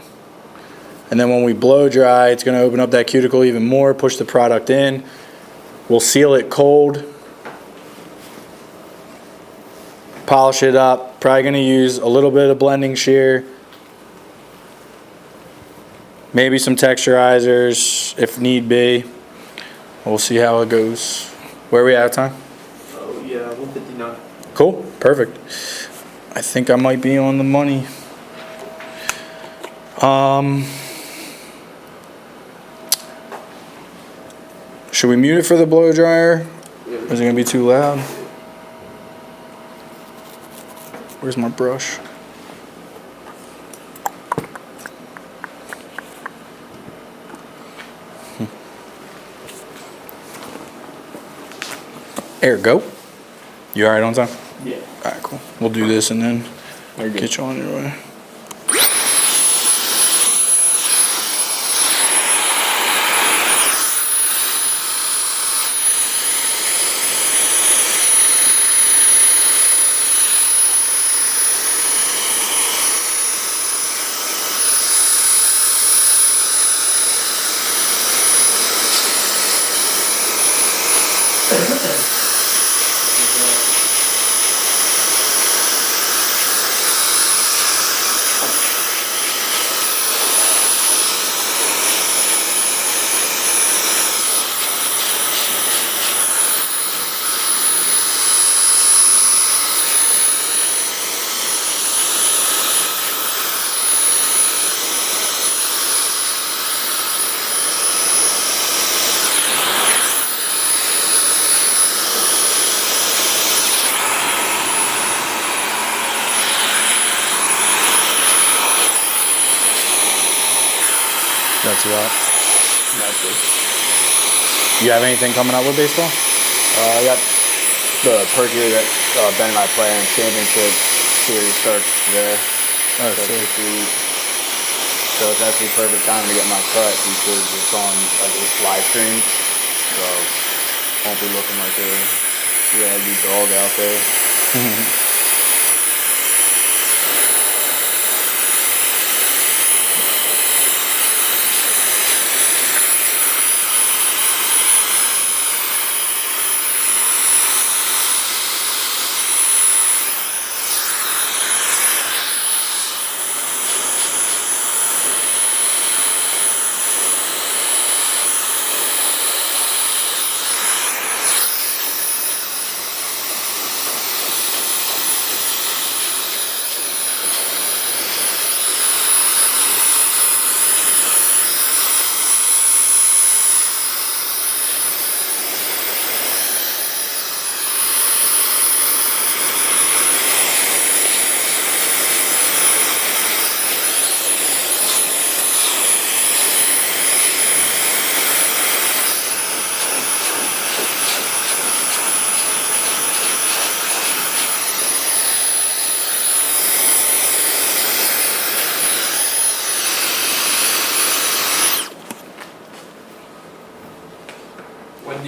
And then when we blow dry, it's gonna open up that cuticle even more, push the product in. We'll seal it cold. Polish it up. Probably gonna use a little bit of blending shear. Maybe some texturizers if need be. We'll see how it goes. Where are we at time? Oh, yeah, 159. Cool, perfect. I think I might be on the money. Should we mute it for the blow dryer? Is it gonna be too loud? Where's my brush? There we go. You alright on time? Yeah. Alright, cool. We'll do this and then Very good. get you on your way. That's right. That's good. You have anything coming up with baseball? I got the Perky that Ben and I play in championship series starts there. Oh, Starts sick. this week. So it's actually perfect time to get my cut because it's on like this live stream. So won't be looking like a raggy dog out there.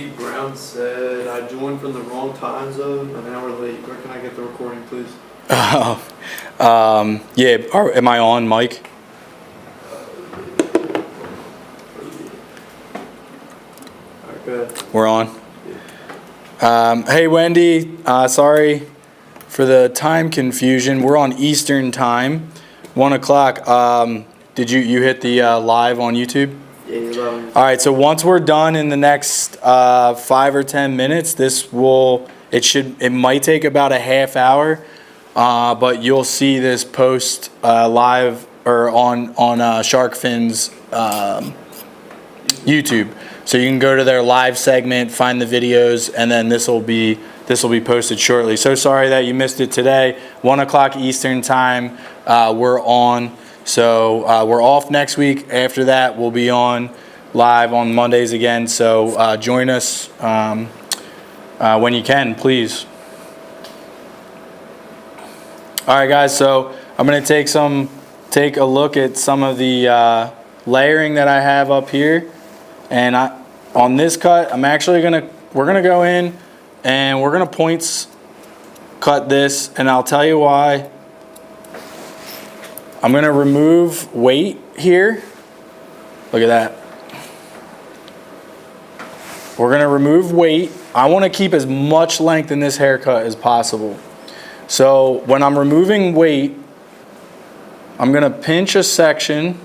Wendy Brown said, I joined from the wrong time zone, an hour late. Where can I get the recording, please? Yeah, am I on, Mike? Alright, go ahead. We're on. Hey, Wendy, sorry for the time confusion. We're on Eastern time, 1 o'clock. Did you hit the live on YouTube? Yeah, you're loud. All right, so once we're done in the next 5 or 10 minutes, it might take about a half hour, but you'll see this post live or on Shark Fin's YouTube. So you can go to their live segment, find the videos, and then this will be posted shortly. So sorry that you missed it today. 1 o'clock Eastern time, we're on. So we're off next week. After that, we'll be on live on Mondays again. So join us when you can, please. All right, guys. So I'm gonna take a look at some of the layering that I have up here. And on this cut, we're gonna go in and we're gonna points cut this, and I'll tell you why. I'm gonna remove weight here. Look at that. We're gonna remove weight. I wanna keep as much length in this haircut as possible. So when I'm removing weight, I'm gonna pinch a section,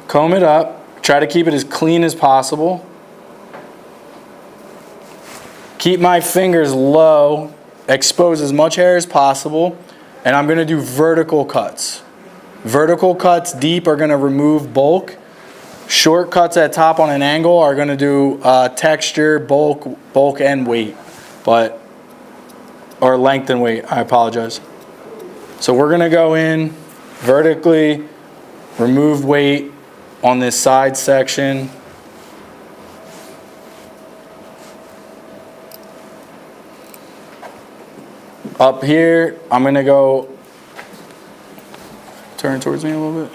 comb it up, try to keep it as clean as possible. Keep my fingers low, expose as much hair as possible, and I'm gonna do vertical cuts. Vertical cuts deep are gonna remove bulk. Short cuts at top on an angle are gonna do texture, bulk and weight, or length and weight, I apologize. So we're gonna go in vertically, remove weight on this side section. Up here, I'm gonna go, turn towards me a little bit.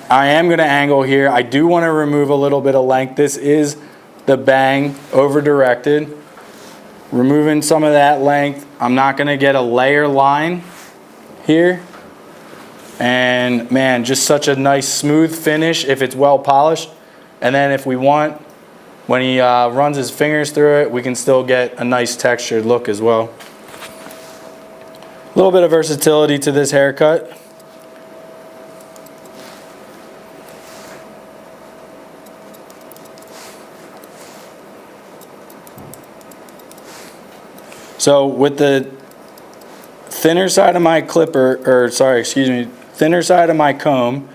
I am gonna angle here. I do wanna remove a little bit of length. This is the bang over directed. Removing some of that length. I'm not gonna get a layer line here. And man, just such a nice smooth finish if it's well polished. And then if we want, when he runs his fingers through it, we can still get a nice textured look as well. A little bit of versatility to this haircut. So with the thinner side of my thinner side of my comb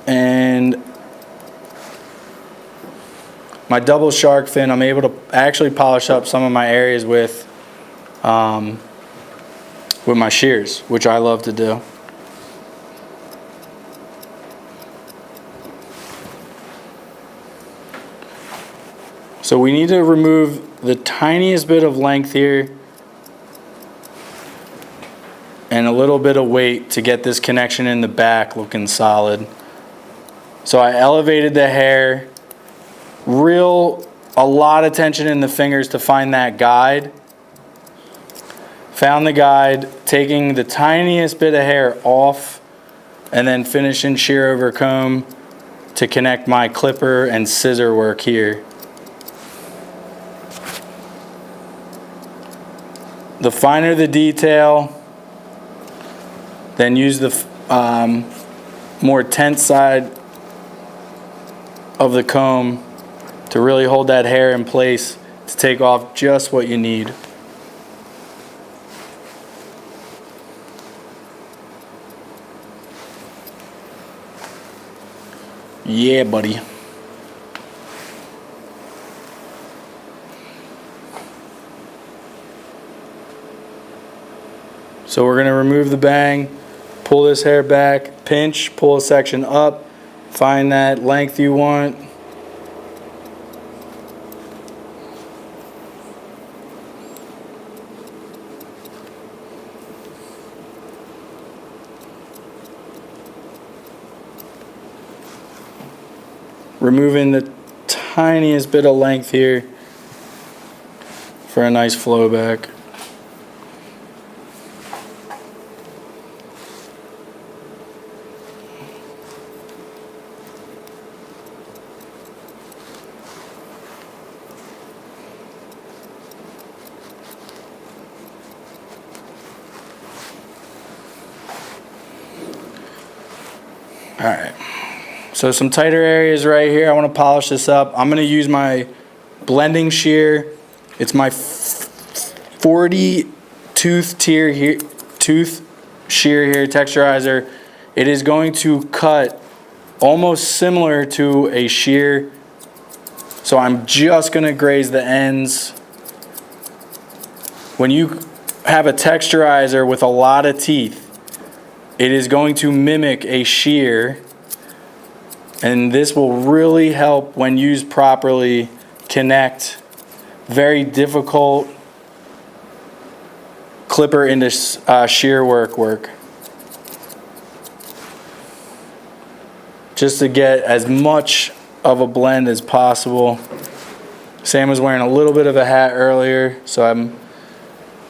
and my double shark fin, I'm able to actually polish up some of my areas with my shears, which I love to do. So we need to remove the tiniest bit of length here and a little bit of weight to get this connection in the back looking solid. So I elevated the hair, a lot of tension in the fingers to find that guide. Found the guide, taking the tiniest bit of hair off and then finishing shear over comb to connect my clipper and scissor work here. The finer the detail, then use the more tense side of the comb to really hold that hair in place to take off just what you need. Yeah, buddy. So we're going to remove the bang, pull this hair back, pinch, pull a section up, find that length you want. removing the tiniest bit of length here for a nice flow back. All right, so some tighter areas right here. I want to polish this up. I'm going to use my blending shear. It's my 40 tooth shear here, texturizer. It is going to cut almost similar to a shear. So I'm just going to graze the ends. When you have a texturizer with a lot of teeth, it is going to mimic a shear, and this will really help when used properly connect very difficult clipper into shear work. Just to get as much of a blend as possible. Sam was wearing a little bit of a hat earlier, so I'm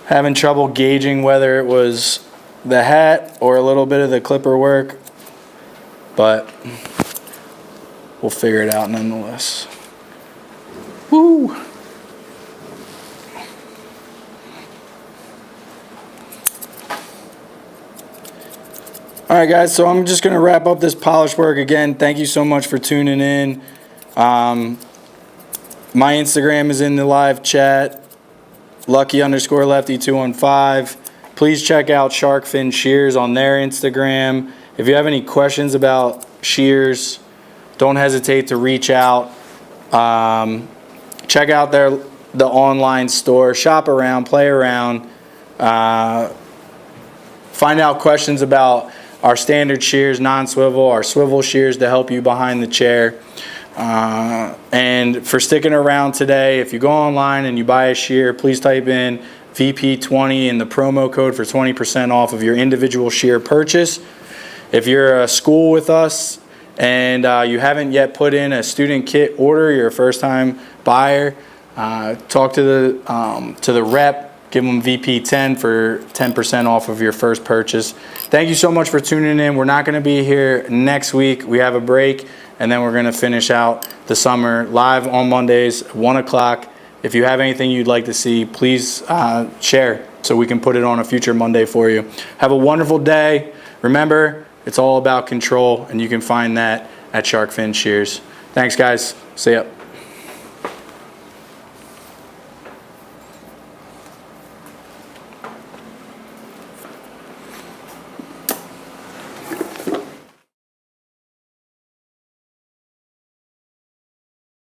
having trouble gauging whether it was the hat or a little bit of the clipper work, but we'll figure it out nonetheless. Woo! All right, guys, so I'm just going to wrap up this polish work. Again, thank you so much for tuning in. My Instagram is in the live chat, lucky_lefty215. Please check out Shark Fin Shears on their Instagram. If you have any questions about shears, don't hesitate to reach out. Check out the online store. Shop around, play around. Find out questions about our standard shears, non-swivel, our swivel shears to help you behind the chair. And for sticking around today, if you go online and you buy a shear, please type in VP20 in the promo code for 20% off of your individual shear purchase. If you're a school with us and you haven't yet put in a student kit order, you're a first time buyer, talk to the rep, give them VP10 for 10% off of your first purchase. Thank you so much for tuning in. We're not going to be here next week. We have a break, and then we're going to finish out the summer live on Mondays, 1 o'clock. If you have anything you'd like to see, please share so we can put it on a future Monday for you. Have a wonderful day. Remember, it's all about control, and you can find that at Shark Fin Shears. Thanks, guys. See ya.